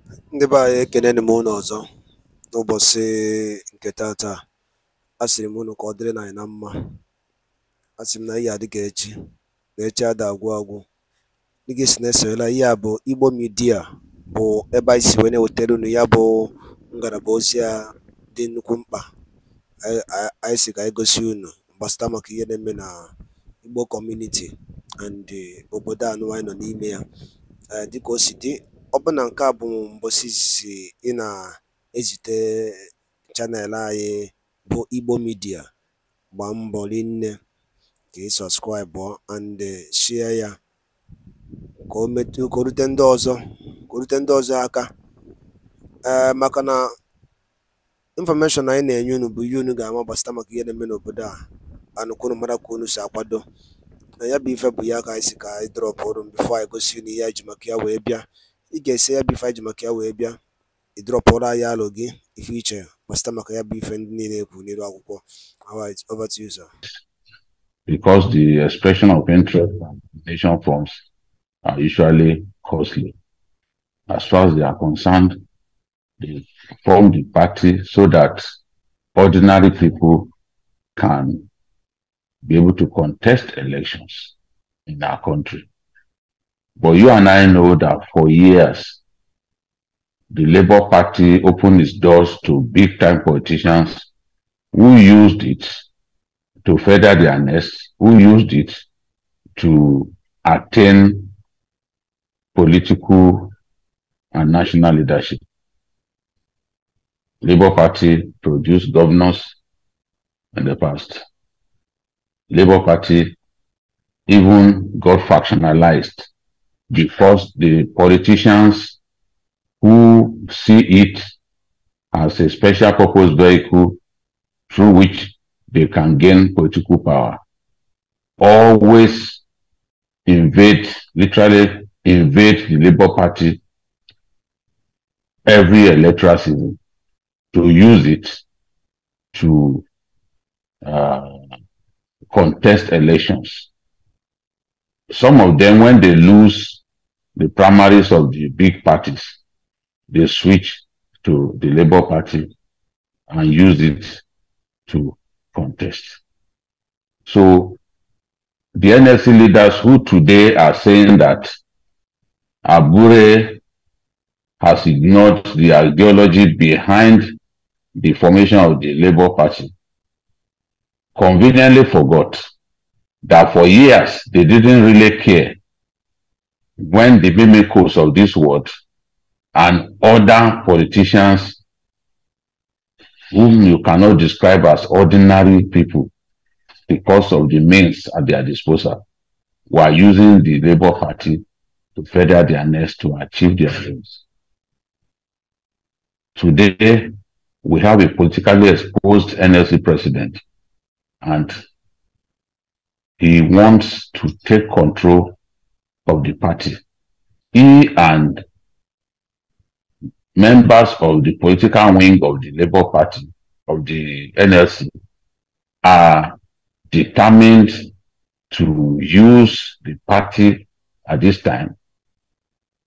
Ndị be anyị ekeneni m unu ọzọ n'ụbọchị nke taata. Asịrị m unu ka ọ dịrị na anyị na mma. Asị m na ihe adị ka echi na echi ada agwụ agwụ. Dịka esi na-esoyela ihe a bụ Igbo Media, bụ ebe anyị si wee na-ewetara unu ya bụ ngalaba ozi a dị nnukwu mkpa. Anyị si ka anyị gosi unu gbasata maka ihe na-eme na Igbo community and obodo anụ anyị nọ n'ime ya. Dịka o si dị, ọ bụ na nke a bụ mbọsị izizi ị na-ezite chanel anyị bụ Igbo Media, gbaa mbọ rinne ka ị sọskraịbụ and share ya ka o rute ndị ọzọ aka. Maka na infọmeshọn anyị na-enye unu bụ ihe unu ga-ama gbasata maka ihe na-eme n'obodo a, anụkwunu mara ka unu si akwado na ya bụ ife bụ ya ka anyị si ka anyị drọpụrụ bifo anyị gosi unu ihe anyị ji maka ya wee bịa. Ị ga-esi ya bụ ife anyị ji maka ya wee bịa, ị drọpụrụ anyị alụ gị ife iche gbasata maka ya bụ ife ndị niile ekwu n'iru akwụkwọ. Alright, over to you, sir. Because the expression of interest and donation forms are usually costly. As far as they are concerned, they form the party so that ordinary people can be able to contest elections in our country. But you and I know that for years, the Labour Party opened its doors to big-time politicians who used it to feather their nest, who used it to attain political and national leadership. Labour Party produced governors in the past. Labour Party even got factionalized because the politicians who see it as a special purpose vehicle through which they can gain political power always literally invade the Labour Party every electoral season to use it to contest elections. Some of them, when they lose the primaries of the big parties, they switch to the Labour Party and use it to contest. So the NLC leaders who today are saying that Abure has ignored the ideology behind the formation of the Labour Party conveniently forgot that for years they didn't really care when the mimicos of this world and other politicians whom you cannot describe as ordinary people because of the means at their disposal were using the Labour Party to feather their nest to achieve their dreams. Today, we have a politically exposed NLC president, and he wants to take control of the party. He and members of the political wing of the Labour Party, of the NLC, are determined to use the party at this time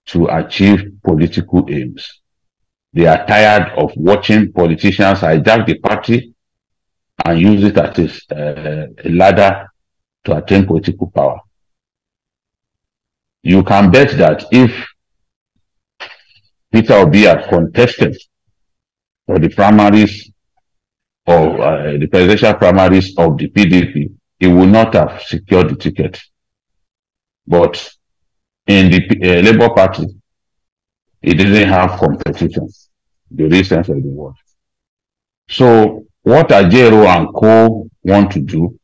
to achieve political aims. They are tired of watching politicians hijack the party and use it as a ladder to attain political power. You can bet that if Peter Obi had contested for the primaries of the presidential primaries of the PDP, he would not have secured the ticket. But in the Labour Party, he didn't have competition, the real sense of the word. So what Ajero and Co want to do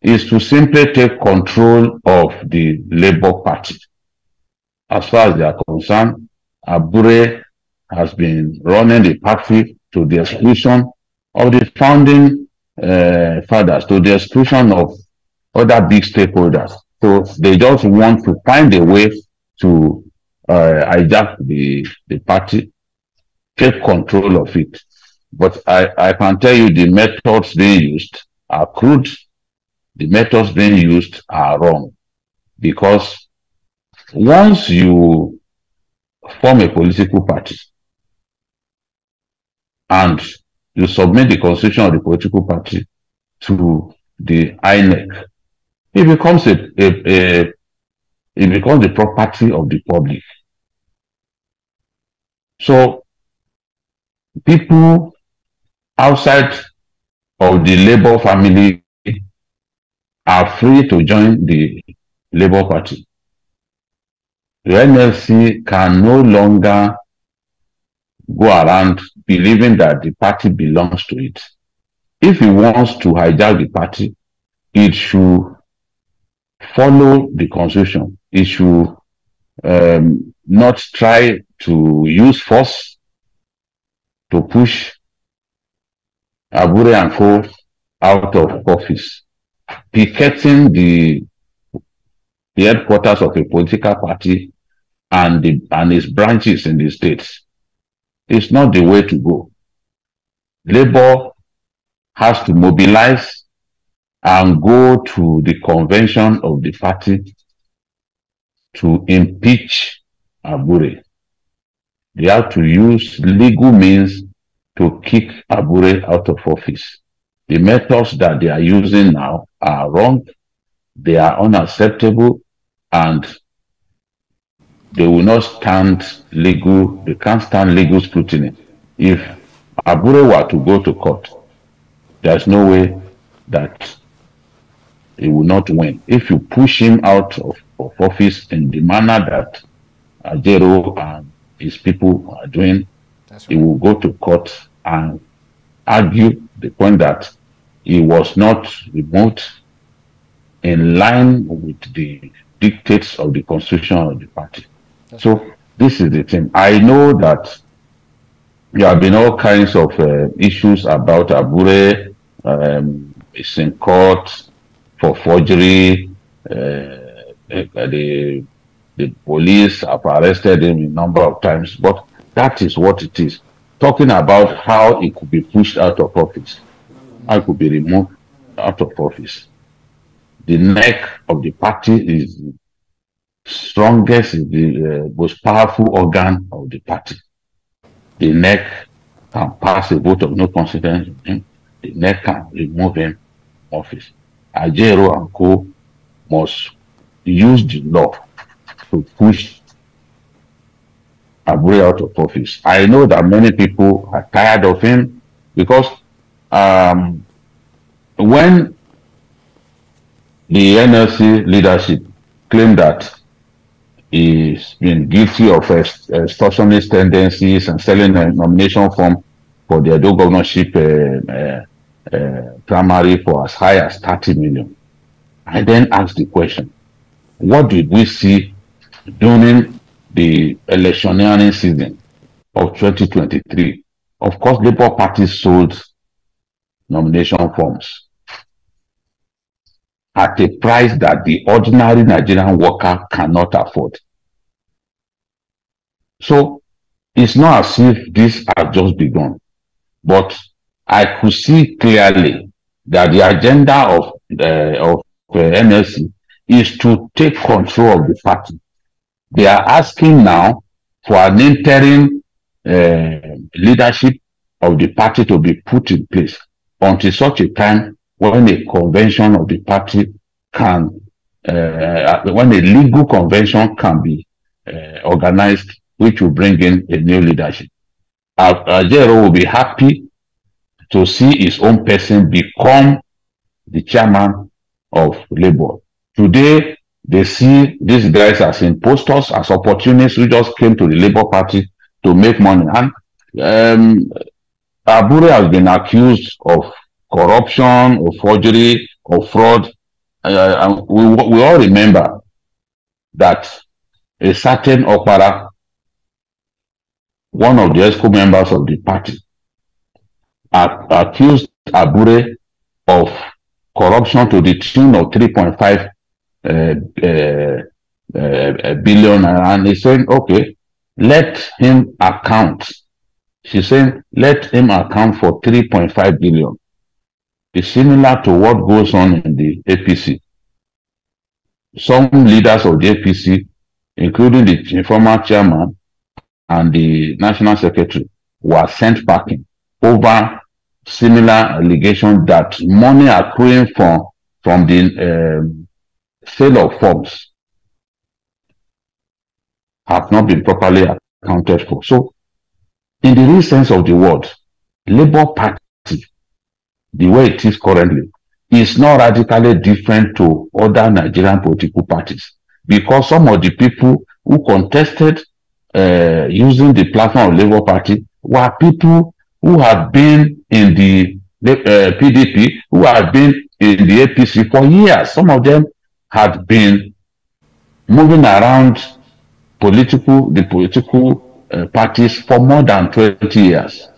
is to simply take control of the Labour Party. As far as they are concerned, Abure has been running the party to the exclusion of the founding fathers, to the exclusion of other big stakeholders. So they just want to find a way to hijack the party, take control of it. But I can tell you the methods being used are crude. The methods being used are wrong. Because once you form a political party, and you submit the constitution of the political party to the INEC, it becomes it becomes the property of the public. So people outside of the Labour family are free to join the Labour Party. The NLC can no longer go around believing that the party belongs to it. If he wants to hijack the party, it should follow the constitution. It should not try to use force to push Abure and Co out of office. Picketing the headquarters of a political party and its branches in the states is not the way to go. Labour has to mobilize and go to the convention of the party to impeach Abure. They have to use legal means to kick Abure out of office. The methods that they are using now are wrong, they are unacceptable, and they will not stand legal, they can't stand legal scrutiny. If Abure were to go to court, there's no way that he will not win. If you push him out of office in the manner that Ajero and his people are doing, he will go to court and argue the point that he was not removed in line with the dictates of the constitution of the party. So this is the thing. I know that there have been all kinds of issues about Abure. It's in court for forgery. The police have arrested him a number of times, but that is what it is. Talking about how he could be pushed out of office, how he could be removed out of office. The neck of the party is the strongest, is the most powerful organ of the party. The neck can pass a vote of no confidence in him. The neck can remove him from office. Ajero and Co must use the law to push Abure out of office. I know that many people are tired of him because when the NLC leadership claimed that he's been guilty of extortionist tendencies and selling a nomination form for the Edo governorship primary for as high as 30 million. I then asked the question, what did we see during the electioneering season of 2023? Of course, Labour Party sold nomination forms at a price that the ordinary Nigerian worker cannot afford. So it's not as if this has just begun, but I could see clearly that the agenda of NLC is to take control of the party. They are asking now for an interim leadership of the party to be put in place until such a time when a convention of the party can, when a legal convention can be organized, which will bring in a new leadership. Ajero will be happy to see his own person become the chairman of Labour. Today, they see these guys as impostors, as opportunists who just came to the Labour Party to make money. And Abure has been accused of corruption, of forgery, of fraud. And we all remember that a certain Okpara, one of the ESCO members of the party, accused Abure of corruption to the tune of 3.5 billion, and he's saying, okay, let him account. She's saying, let him account for 3.5 billion. It's similar to what goes on in the APC. Some leaders of the APC, including the former chairman and the national secretary, were sent packing over similar allegations that money accruing from the sale of forms have not been properly accounted for. So, in the real sense of the word, Labour Party, the way it is currently, is not radically different to other Nigerian political parties, because some of the people who contested using the platform of Labour Party were people who have been in the PDP, who have been in the APC for years. Some of them had been moving around the political parties for more than 20 years.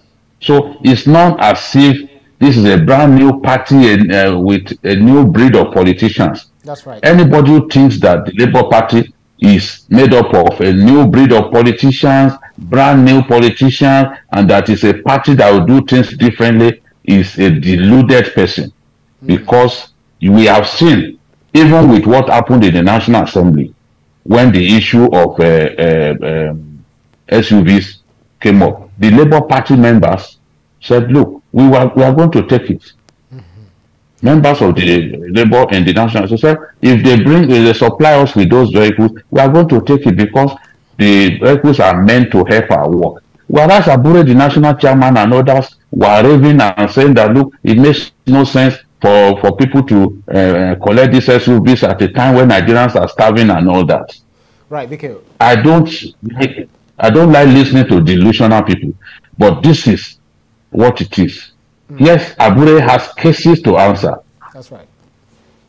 So it's not as if this is a brand new party with a new breed of politicians. That's right. Anybody who thinks that the Labour Party is made up of a new breed of politicians, brand new politicians, and that is a party that will do things differently is a deluded person. Because we have seen, even with what happened in the National Assembly, when the issue of SUVs came up, the Labour Party members said, look, we are going to take it. Members of the Labour and the National Assembly said, if they supply us with those vehicles, we are going to take it because the vehicles are meant to help our work. Whereas Abure, the national chairman, and others were raving and saying that, look, it makes no sense for people to collect these SUVs at a time when Nigerians are starving and all that. Right, Mikhail. I don't like listening to delusional people, but this is what it is. Yes, Abure has cases to answer. That's right.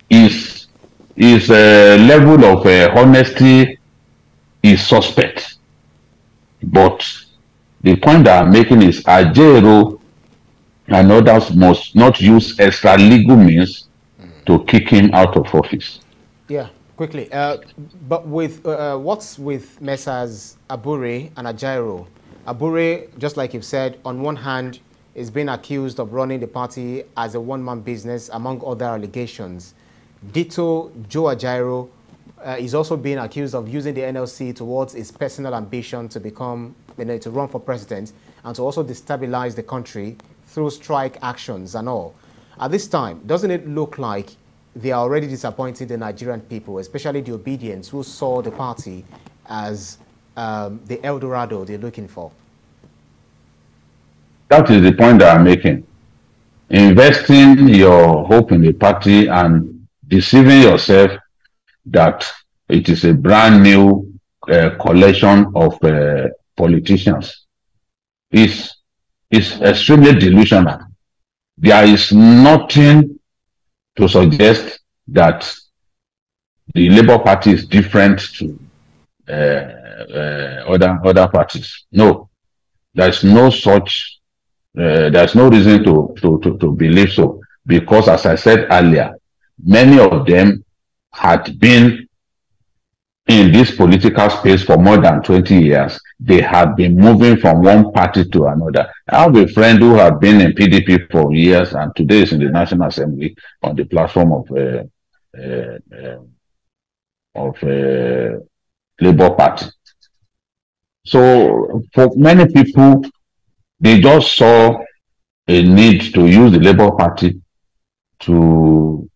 His level of honesty is suspect. But the point that I'm making is IGBO and others must not use extra legal means to kick him out of office. Yeah, quickly. But with what's with Messrs. Abure and IGBO? Abure, just like you've said, on one hand, is being accused of running the party as a one-man business, among other allegations. Ditto Joe IGBO is also being accused of using the NLC towards his personal ambition to become, to run for president and to also destabilize the country through strike actions and all. At this time, doesn't it look like they are already disappointing the Nigerian people, especially the obedience who saw the party as the El Dorado they're looking for? That is the point that I'm making. Investing your hope in the party and deceiving yourself that it is a brand new collection of politicians is extremely delusional. There is nothing to suggest that the Labour Party is different to other parties. No, there's no such. There's no reason to believe so, because, as I said earlier, many of them had been in this political space for more than 20 years. They had been moving from one party to another. I have a friend who had been in PDP for years and today is in the National Assembly on the platform of Labour Party. So for many people, they just saw a need to use the Labour Party to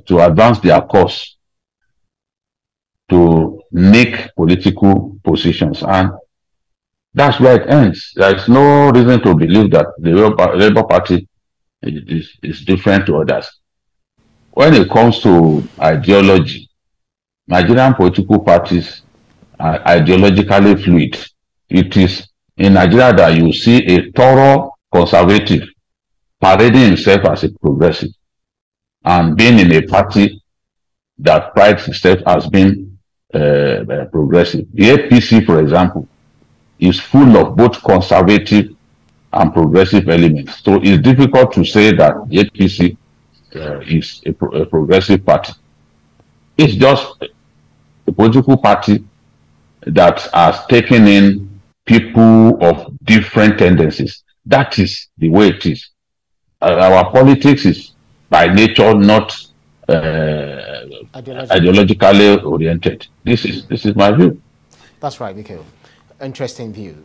advance their cause, to make political positions, and that's where it ends. There's no reason to believe that the Labour Party is different to others. When it comes to ideology, Nigerian political parties are ideologically fluid. It is in Nigeria that you see a thorough conservative parading himself as a progressive and being in a party that prides itself as being progressive. The APC, for example, is full of both conservative and progressive elements. So it's difficult to say that the APC is a progressive party. It's just a political party that has taken in people of different tendencies. That is the way it is. Our politics is by nature not ideologically oriented. This is my view. That's right, Mikhail. Interesting view.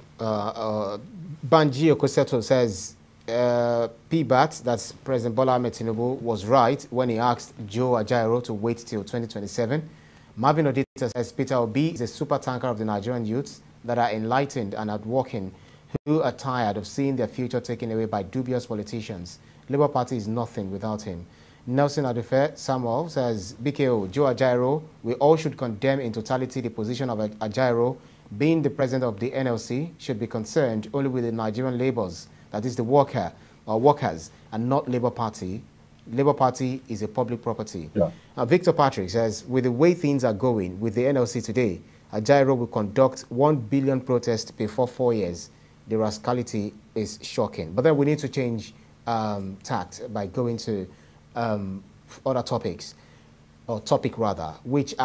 Banji Okoseto says PBAT, that's President Bola Ahmed Tinubu, was right when he asked Joe Ajaero to wait till 2027. Marvin Odita says Peter Obi is a super tanker of the Nigerian youths that are enlightened and hardworking, who are tired of seeing their future taken away by dubious politicians. Labour Party is nothing without him. Nelson Adufe Samuel says, BKO, Joe Ajaero, we all should condemn in totality the position of Ajaero. Being the president of the NLC should be concerned only with the Nigerian labours, that is the worker or workers, and not Labour Party. Labour Party is a public property. Yeah. Victor Patrick says, with the way things are going with the NLC today, Ajaero will conduct 1 billion protests before 4 years. The rascality is shocking. But then we need to change tact by going to other topics, or topic rather, which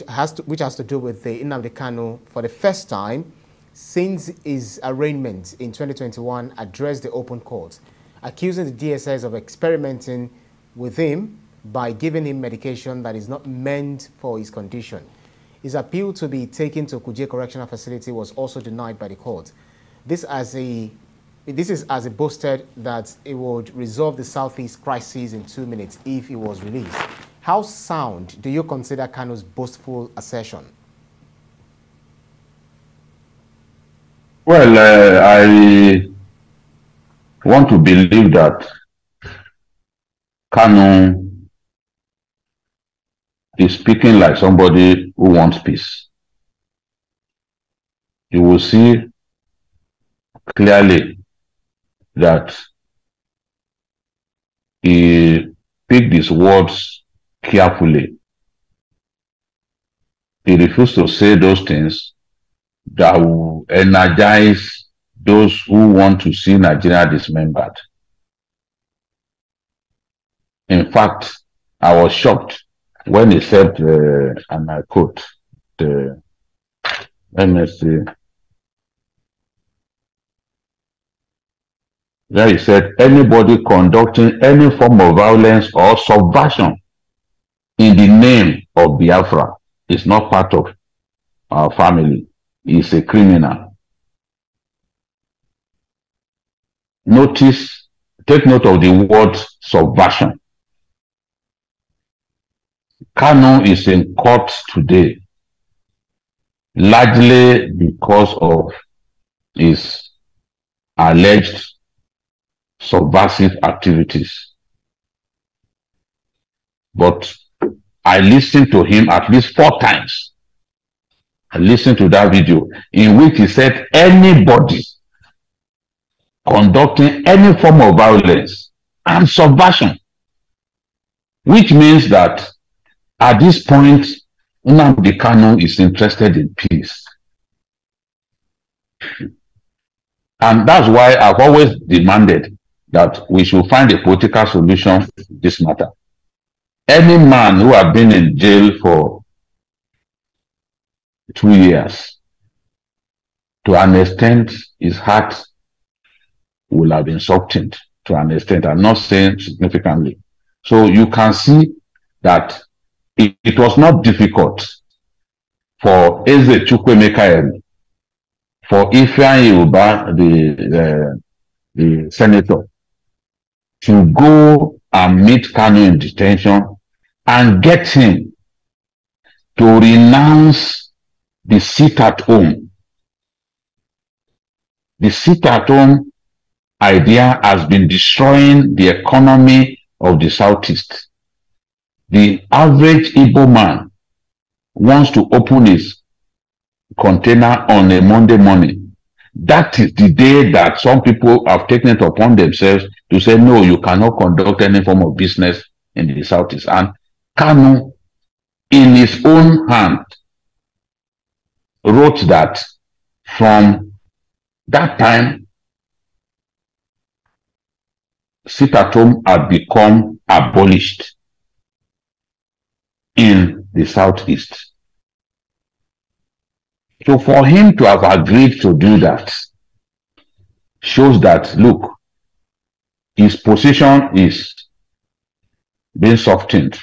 has to do with the Nnamdi Kanu. For the first time since his arraignment in 2021, addressed the open court, accusing the DSS of experimenting with him by giving him medication that is not meant for his condition. His appeal to be taken to Kuje Correctional Facility was also denied by the court. This is as it boasted that it would resolve the Southeast crisis in 2 minutes if he was released. How sound do you consider Kanu's boastful assertion? Well, I want to believe that Kanu is speaking like somebody who wants peace. You will see clearly that he picked his words carefully. He refused to say those things that will energize those who want to see Nigeria dismembered. In fact, I was shocked when he said, and I quote, the MSC, there he said, anybody conducting any form of violence or subversion in the name of Biafra is not part of our family. He's a criminal. Take note of the word subversion. Kanu is in court today largely because of his alleged subversive activities. But I listened to him at least 4 times. I listened to that video in which he said anybody conducting any form of violence and subversion, which means that at this point, Nnamdi Kanu is interested in peace. And that's why I've always demanded that we should find a political solution to this matter. Any man who has been in jail for 2 years, to an extent, his heart will have been softened to an extent. I'm not saying significantly. So you can see that it was not difficult for Eze Chukwemeka, for Ifeanyi Uba, the senator, to go and meet Kanu in detention and get him to renounce the sit at home. The sit at home idea has been destroying the economy of the Southeast. The average Igbo man wants to open his container on a Monday morning. That is the day that some people have taken it upon themselves to say, no, you cannot conduct any form of business in the Southeast. And Kanu, in his own hand, wrote that from that time, sit at home had become abolished in the Southeast. So for him to have agreed to do that shows that, look, his position is being softened.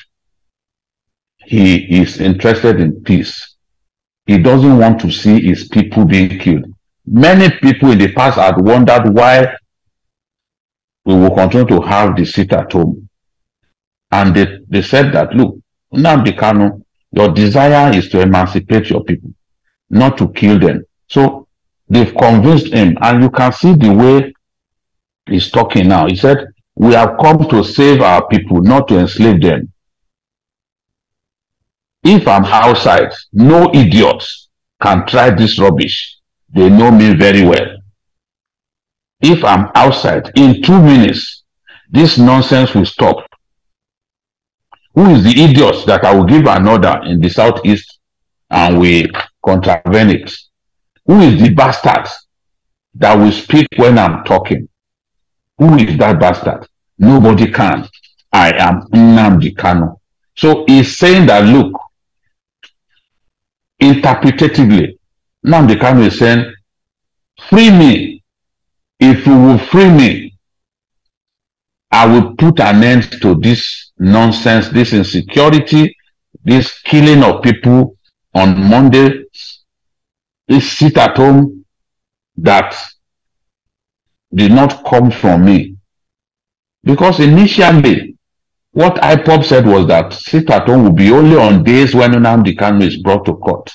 He is interested in peace. He doesn't want to see his people being killed. Many people in the past had wondered why we will continue to have the sit at home. And they said that, look, Nnamdi Kanu, your desire is to emancipate your people, not to kill them. So they've convinced him, and you can see the way he's talking now. He said, we have come to save our people, not to enslave them. If I'm outside, no idiots can try this rubbish. They know me very well. If I'm outside, in 2 minutes, this nonsense will stop. Who is the idiot that I will give an order in the southeast and we contravene it? Who is the bastard that will speak when I'm talking? Who is that bastard? Nobody can. I am Nnamdi Kanu. So he's saying that, look, interpretatively, Nnamdi Kanu is saying, free me. If you will free me, I will put an end to this nonsense, this insecurity, this killing of people on Monday, this sit at home that did not come from me. Because initially, what IPOB said was that sit at home will be only on days when Nnamdi Kanu is brought to court.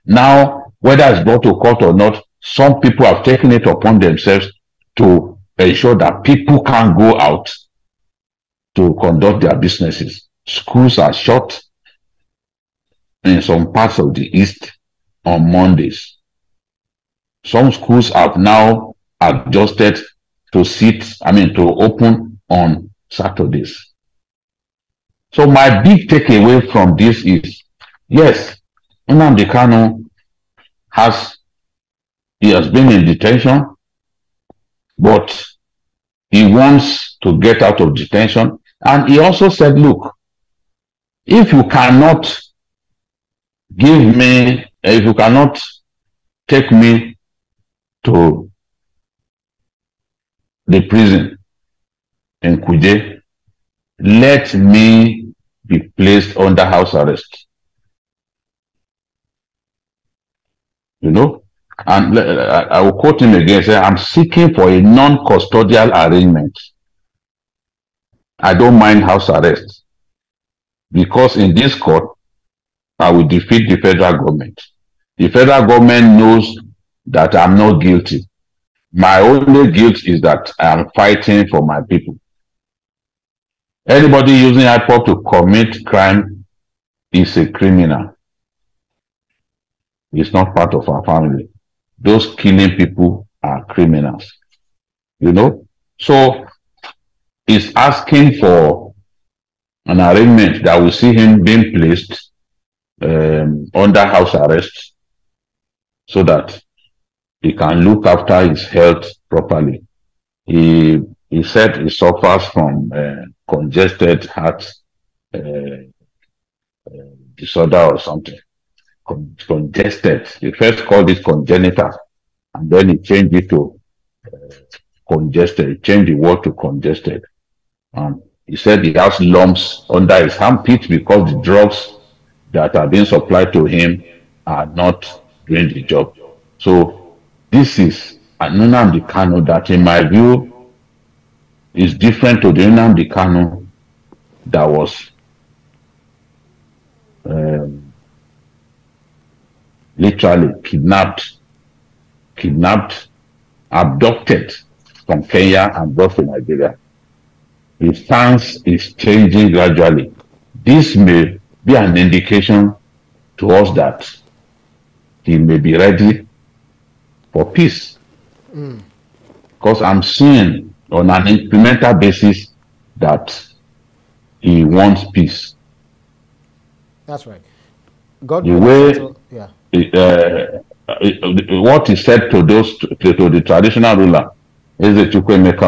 Now, whether it's brought to court or not, some people have taken it upon themselves to ensure that people can't go out to conduct their businesses. Schools are shut in some parts of the East on Mondays. Some schools have now adjusted to open on Saturdays. So my big takeaway from this is, yes, Nnamdi Kanu has been in detention, but he wants to get out of detention. And he also said, look, if you cannot take me to the prison in Kuje, let me be placed under house arrest. You know? And I will quote him again, say, I'm seeking for a non-custodial arrangement. I don't mind house arrest. Because in this court, I will defeat the federal government. The federal government knows that I'm not guilty. My only guilt is that I am fighting for my people. Anybody using IPOB to commit crime is a criminal. It's not part of our family. Those killing people are criminals. You know? So he's asking for an arrangement that will see him being placed under house arrest so that he can look after his health properly. He said he suffers from congested heart disorder or something. Congested. He first called it congenital, and then he changed it to congested. He changed the word to congested. He said he has lumps under his armpit because the drugs that are being supplied to him are not doing the job. So this is an Nnamdi Kanu that, in my view, is different to the Nnamdi Kanu that was literally kidnapped, abducted from Kenya and brought to Nigeria. His stance is changing gradually. This may be an indication to us that he may be ready for peace. Because I'm seeing on an incremental basis that he wants peace. That's right. God the way what he said to the traditional ruler is the Chukwemeka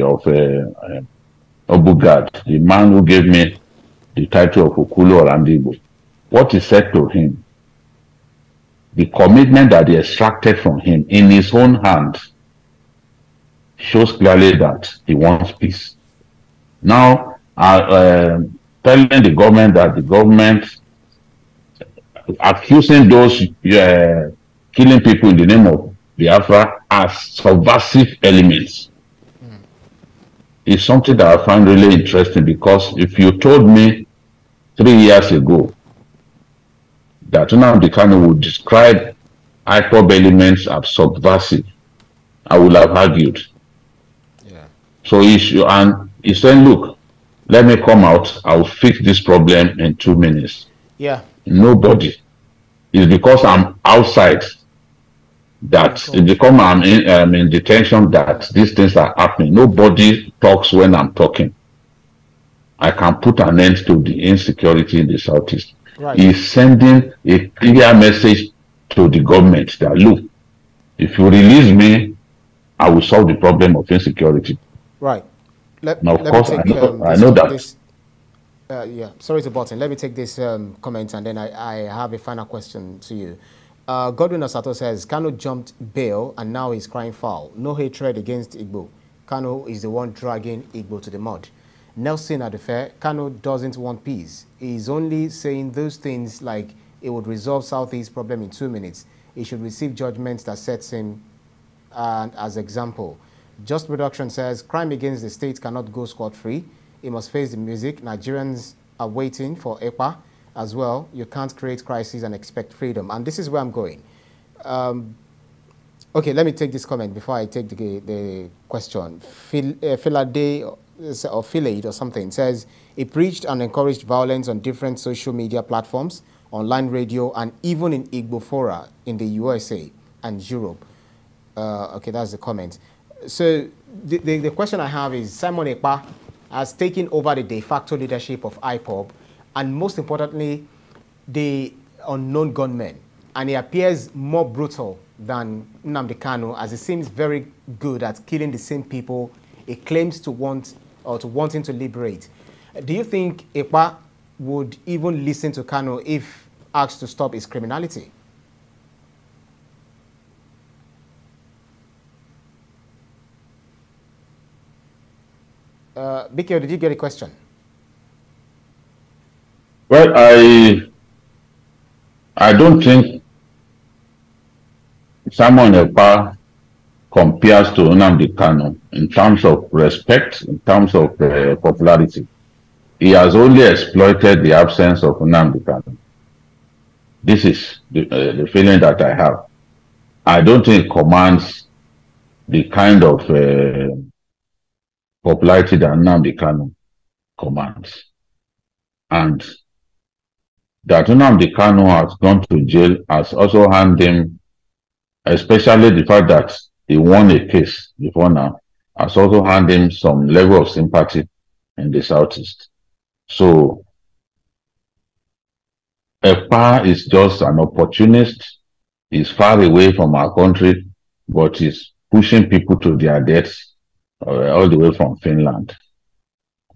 of Obugad, the man who gave me the title of Okulu Orandigbo. What he said to him, the commitment that he extracted from him in his own hand, shows clearly that he wants peace. Now, telling the government that the government accusing those killing people in the name of Biafra as subversive elements is something that I find really interesting, because if you told me 3 years ago that Nnamdi Kanu would describe IPOB elements as subversive, I would have argued. Yeah. So he said, look, let me come out, I'll fix this problem in 2 minutes. Yeah. Nobody. It's because I'm outside that it's become I'm in detention that these things are happening. Nobody talks when I'm talking. I can put an end to the insecurity in the Southeast. Right. He's sending a clear message to the government that, look, if you release me, I will solve the problem of insecurity. Right. Now, of Let me course, take I know that. this. Yeah, sorry to button. Let me take this comment, and then I have a final question to you. Godwin Osato says, Kano jumped bail and now he's crying foul. No hatred against Igbo. Kano is the one dragging Igbo to the mud. Nelson Adefe, Kano doesn't want peace. He's only saying those things like it would resolve Southeast problem in 2 minutes. He should receive judgments that sets him as example. Just Production says, crime against the state cannot go scot-free. He must face the music. Nigerians are waiting for EPA as well. You can't create crisis and expect freedom. And this is where I'm going. Okay, let me take this comment before I take the question. Philade or Philade or something says, he preached and encouraged violence on different social media platforms, online radio, and even in Igbo fora in the USA and Europe. Okay, that's the comment. So the question I have is, Simon Ekpa has taken over the de facto leadership of IPOB, and most importantly, the unknown gunmen. And he appears more brutal than Nnamdi Kanu, as he seems very good at killing the same people he claims to want or to wanting to liberate. Do you think Ekpa would even listen to Kanu if asked to stop his criminality? Bikio, did you get a question? Well, I don't think Simon Ekpa compares to Nnamdi Kanu in terms of respect, in terms of popularity. He has only exploited the absence of Nnamdi Kanu. This is the feeling that I have. I don't think it commands the kind of popularity that Nnamdi Kanu commands. And that Nnamdi Kanu has gone to jail has also harmed him, especially the fact that he won a case before now, has also harmed him some level of sympathy in the Southeast. So Ekpa is just an opportunist. He's far away from our country, but he's pushing people to their deaths all the way from Finland.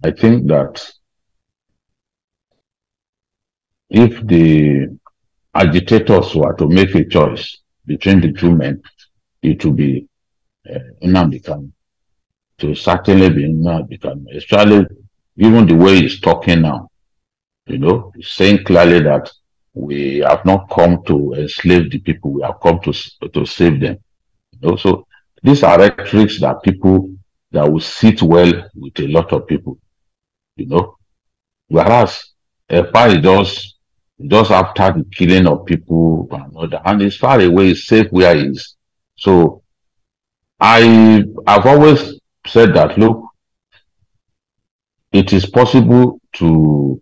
I think that if the agitators were to make a choice between the two men, it would be Nnamdi Kanu. To certainly be Nnamdi Kanu, especially given the way he's talking now. You know, he's saying clearly that we have not come to enslave the people, we have come to save them. You know, so these are rhetorics that people that will sit well with a lot of people, you know. Whereas Ekpa is just after the killing of people and he's far away, he's safe where he is. So I've always said that, look, it is possible to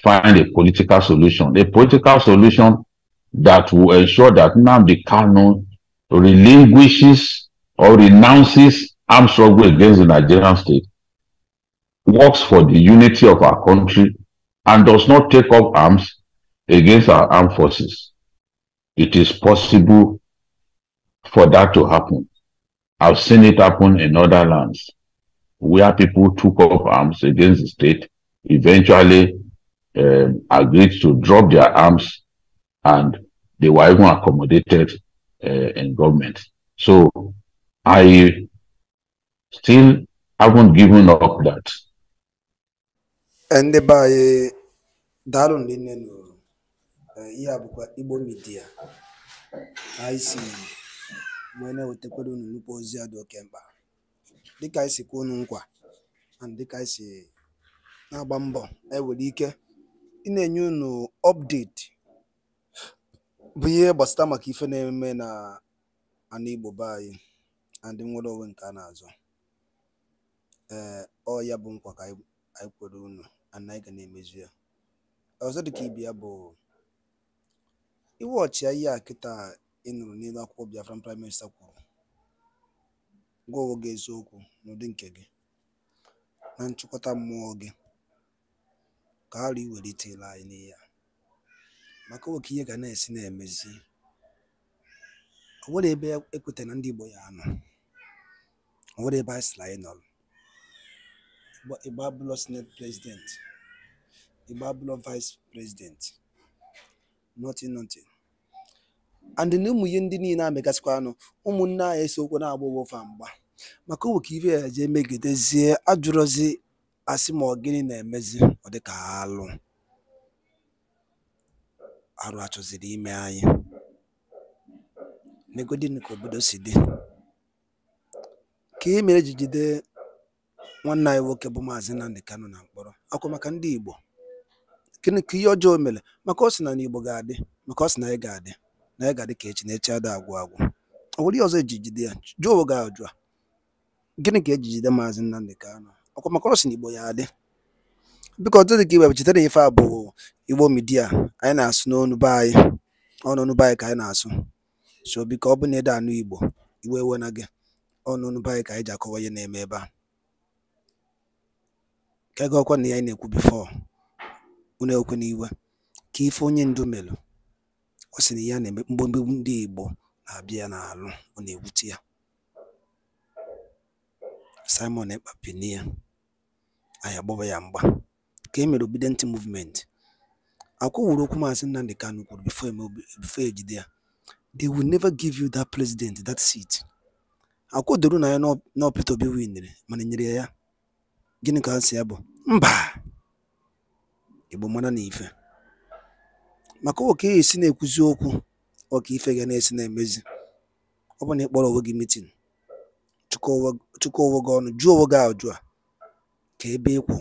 find a political solution that will ensure that Nnamdi Kanu relinquishes or renounces armed struggle against the Nigerian state, works for the unity of our country, and does not take up arms against our armed forces. It is possible for that to happen. I've seen it happen in other lands where people took up arms against the state, eventually agreed to drop their arms, and they were even accommodated in government. So I still haven't given up that. Ndị be anyị daalụ nne ihe a bụkwa Igbo Media anyị si wee na-ewetakwara unu nnukwu ozi a dị oke mkpa dịka anyị si kwuo unu nkwa na dịka anyị si na-agba mbọ enwere ike ị na-enye unu update bụ ihe gbasara maka ife na-eme na ana Igbo be anyị na ndị nwere onwe nke a na-azọ. Ọ ya bụ nkwa ka anyị kwere unu na anyị ga na-emezu ya. Ọzọ dịka ibe ya bụ iwe ọchịa ihe a kịta ị nụrụ n'elu akwụkwọ Biafran Prime Minister kwuru, gwa onwe gị eziokwu n'ụdị nke gị na nchịkọta mmụọ gị ka ghara iwelitela anyị n'ihe a, maka oke ihe ga na-esi na-emezi. O nwere ebe ekweta na ndị Igbo ya anọ, o nwere ebe anyị sịrị anyị nọrọ. Igbo abụlọ senate president, Igbo abụlọ vice president, nothing. And na ụmụ ihe ndị niile amegasịkwa anụ ụmụnne anyị esokwu na-agba ofa mgba maka oke ife ya je megidezie ajụrụzi asị ma ọ gịnị na-emezi ọ dịka arụ achọziri ime anyị negodin ka obodo si dị ka e mere ji jide nwanne anyị nwoke bụ Maazị Nnamdi Kanu na mkpọrọ akwa maka ndị Igbo. Gịnị ka ihe ọjọọ mere? Maka ọ sị na Igbo ga-adị, maka ọ sị na anyị ga-adị, na anyị ga-adị ka echi na echi ada agwụ agwụ. O nwere ihe ọzọ eji jide ya? Jụọ onwe gị ajụ a, gịnị ka eji jide Maazị Nnamdi Kanu? Ọkwa maka ọ sị na Igbo ya adị. Biko ọtụtụ dị ka iwe chetara ife a bụ Igbo midia anyị na-asụ n'onu be anyị, ọnụnụ be anyị ka anyị na-asụ. So biko ọ bụ na ede anụ Igbo iwe ewe na gị, ọnụnụ be anyị ka anyị ji akọwa ihe na-eme ebe a. Ka ego ọkwa na ya anyị na-ekwu bifo unu ekwe n'iwe ka ife onye ndu melụ ọ sị na ya na-eme mgbomgbe ndị Igbo na-abịa n'alụ ọ na-ewute ya. Simon Ekpapinie anyị agbaba ya mgba ka e mere obedient movement. Akwụwụrụ okwu Maazị Nnamdi Kanu kwuru before ejide ya, they will never give you that president, that seat. Akwụdoro na ya na Peter Obi winere mana nyere ya. Gịnị ka ha si ya bụ mba Igbo mara na ife maka oke esi na-ekwuzi okwu ọka ife ga na-esi na-emezi. Ọ bụ na ịkpọrọ onwe gị mitin, chụkọ onwe gị ọnụ, jụọ onwe gị ajụ a ka ebe ịkwụ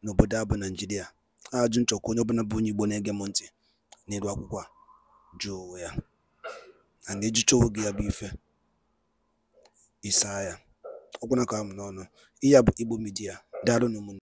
n'obodo a bụ Naijiria. Ajụ nchọkwa onye ọbụla bụ onye Igbo na-ege m ntị n'elu akwụkwọ a, jụọ onwe ya na na-ejicha onwe gị ya bụ ife isaa ya. Ọ gwụna ka m n'ọnụ. Ihe a bụ Igbo midia. Daalụ n'ụmụnne.